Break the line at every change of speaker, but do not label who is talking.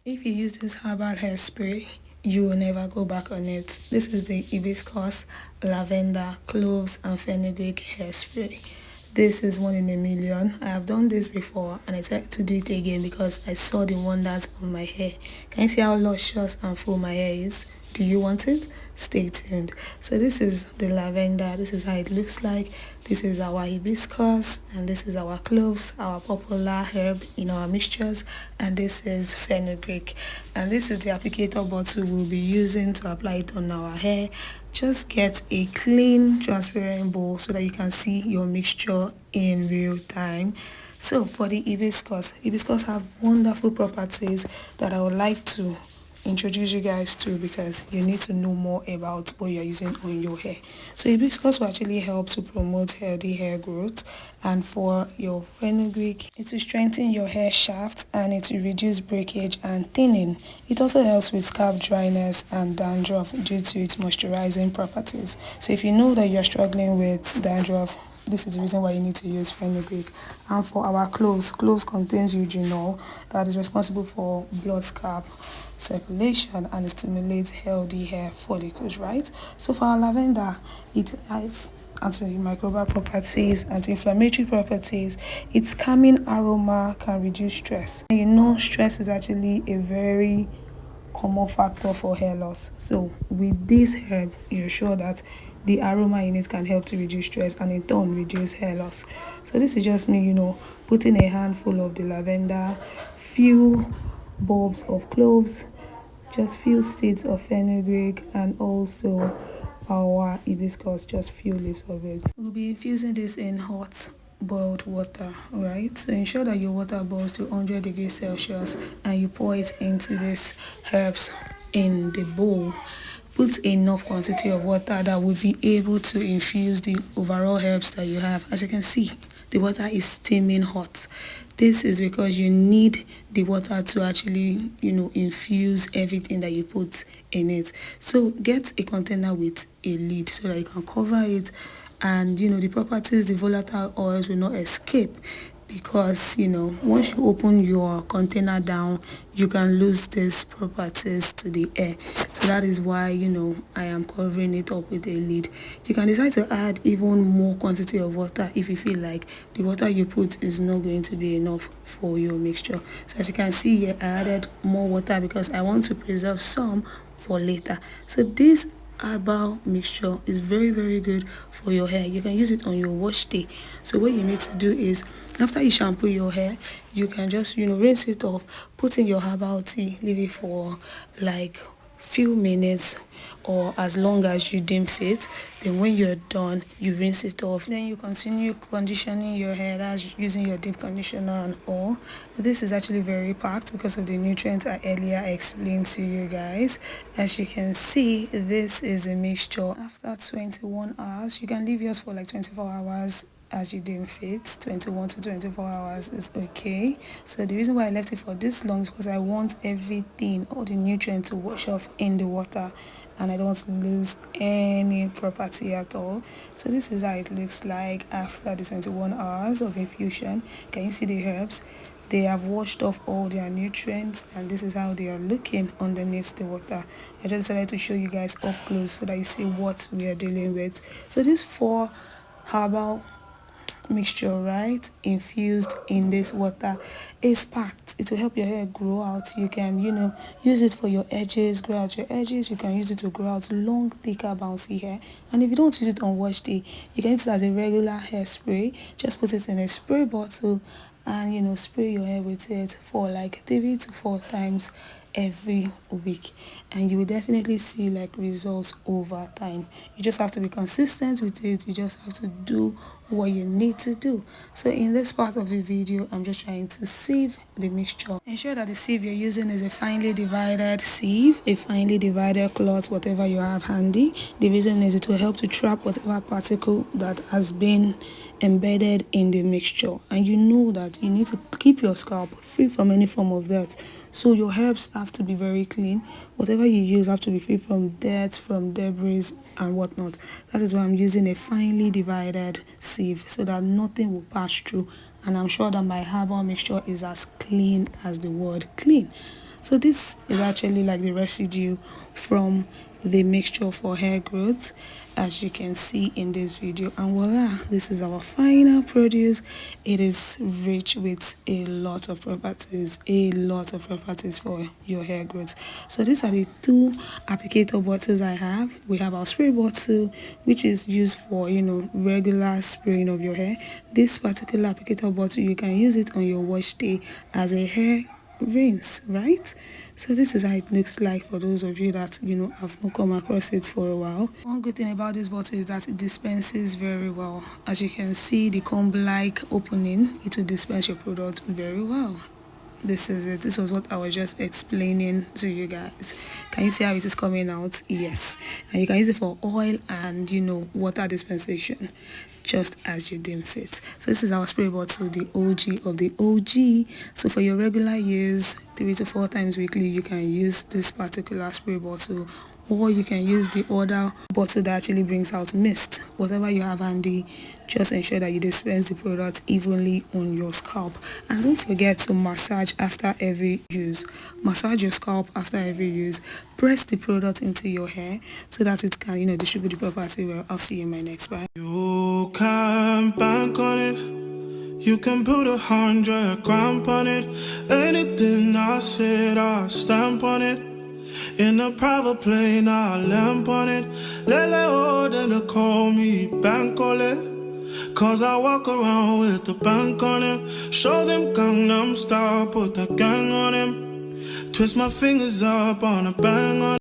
If you use this herbal hairspray, you will never go back on it. This is the Hibiscus, lavender, cloves, and fenugreek hairspray. This is one in a million. I have done this before and I decided to do it again because I saw the wonders on my hair. Can you see how luscious and full my hair is? Do you want it? Stay tuned. So this is the lavender. This is how it looks like. This is our hibiscus, and this is our cloves, our popular herb in our mixtures, and this is fenugreek. And this is the applicator bottle we'll be using to apply it on our hair. Just get a clean transparent bowl so that you can see your mixture in real time. So for the hibiscus have wonderful properties that I would like to introduce you guys to, because you need to know more about what you're using on your hair. So hibiscus will actually help to promote healthy hair growth, and for your fenugreek, it will strengthen your hair shaft and it will reduce breakage and thinning. It also helps with scalp dryness and dandruff due to its moisturizing properties. So if you know that you're struggling with dandruff, this is the reason why you need to use fenugreek. And for our cloves contains eugenol that is responsible for blood scalp circulation and it stimulates healthy hair follicles, right? So for our lavender, it has antimicrobial properties, anti-inflammatory properties. Its calming aroma can reduce stress. And you know, stress is actually a very common factor for hair loss. So with this herb, you're sure that the aroma in it can help to reduce stress and in turn reduce hair loss. So this is just me, putting a handful of the lavender, few bulbs of cloves, just few seeds of fenugreek, and also our hibiscus, just few leaves of it. We'll be infusing this in hot boiled water, right? So ensure that your water boils to 100 degrees Celsius and you pour it into these herbs in the bowl. Put enough quantity of water that will be able to infuse the overall herbs that you have. As you can see, the water is steaming hot. This is because you need the water to actually, infuse everything that you put in it. So get a container with a lid so that you can cover it, and the properties, the volatile oils will not escape, because once you open your container down, you can lose these properties to the air. So that is why I am covering it up with a lid. You can decide to add even more quantity of water if you feel like the water you put is not going to be enough for your mixture. So as you can see here, I added more water because I want to preserve some for later. So this herbal mixture is very good for your hair. You can use it on your wash day. So what you need to do is, after you shampoo your hair, you can just rinse it off, put in your herbal tea, leave it for like few minutes or as long as you deem fit. Then when you're done, you rinse it off. Then you continue conditioning your hair. That's using your deep conditioner and all. This is actually very packed because of the nutrients I earlier explained to you guys. As you can see, this is a mixture. After 21 hours, you can leave yours for like 24 hours as you deem fit. 21 to 24 hours is okay. So the reason why I left it for this long is because I want everything, all the nutrients, to wash off in the water, and I don't want to lose any property at all. So this is how it looks like after the 21 hours of infusion. Can you see the herbs? They have washed off all their nutrients, and this is how they are looking underneath the water. I just decided to show you guys up close so that you see what we are dealing with. So these 4 herbal mixture, right, infused in this water, is packed. It will help your hair grow out. You can use it for your edges, grow out your edges. You can use it to grow out long, thicker, bouncy hair. And if you don't use it on wash day, you can use it as a regular hairspray. Just put it in a spray bottle and spray your hair with it for like 3 to 4 times every week, and you will definitely see like results over time. You just have to be consistent with it. You just have to do what you need to do. So in this part of the video, I'm just trying to sieve the mixture. Ensure that the sieve you're using is a finely divided sieve, a finely divided cloth, whatever you have handy. The reason is it will help to trap whatever particle that has been embedded in the mixture, and you know that you need to keep your scalp free from any form of dirt. So your herbs have to be very clean. Whatever you use have to be free from dirt, from debris and whatnot. That is why I'm using a finely divided sieve so that nothing will pass through, and I'm sure that my herbal mixture is as clean as the word clean. So this is actually like the residue from the mixture for hair growth, as you can see in this video, and voila, this is our final produce. It is rich with a lot of properties for your hair growth. So these are the two applicator bottles I have. We have our spray bottle, which is used for, you know, regular spraying of your hair. This particular applicator bottle, you can use it on your wash day as a hair rinse, right? So this is how it looks like for those of you that, you know, have not come across it for a while. One good thing about this bottle is that it dispenses very well. As you can see, the comb-like opening, it will dispense your product very well. This is it. This was what I was just explaining to you guys. Can you see how it is coming out? Yes. And you can use it for oil and, you know, water dispensation, just as you deem fit. So this is our spray bottle, the OG of the OG. So for your regular use, 3 to 4 times weekly, you can use this particular spray bottle, or you can use the other bottle that actually brings out mist. Whatever you have handy, just ensure that you dispense the product evenly on your scalp. And don't forget to massage after every use. Massage your scalp after every use. Press the product into your hair so that it can, you know, distribute the property well. I'll see you in my next bite.
You can bank on it. You can put 100 grand on it. Anything I said, I'll stamp on it. In a private plane, I'll lamp on it. Lele oh, they call me Bankole. Cause I walk around with the bank on him. Show them Gangnam Style, put the gang on him. Twist my fingers up on a bang on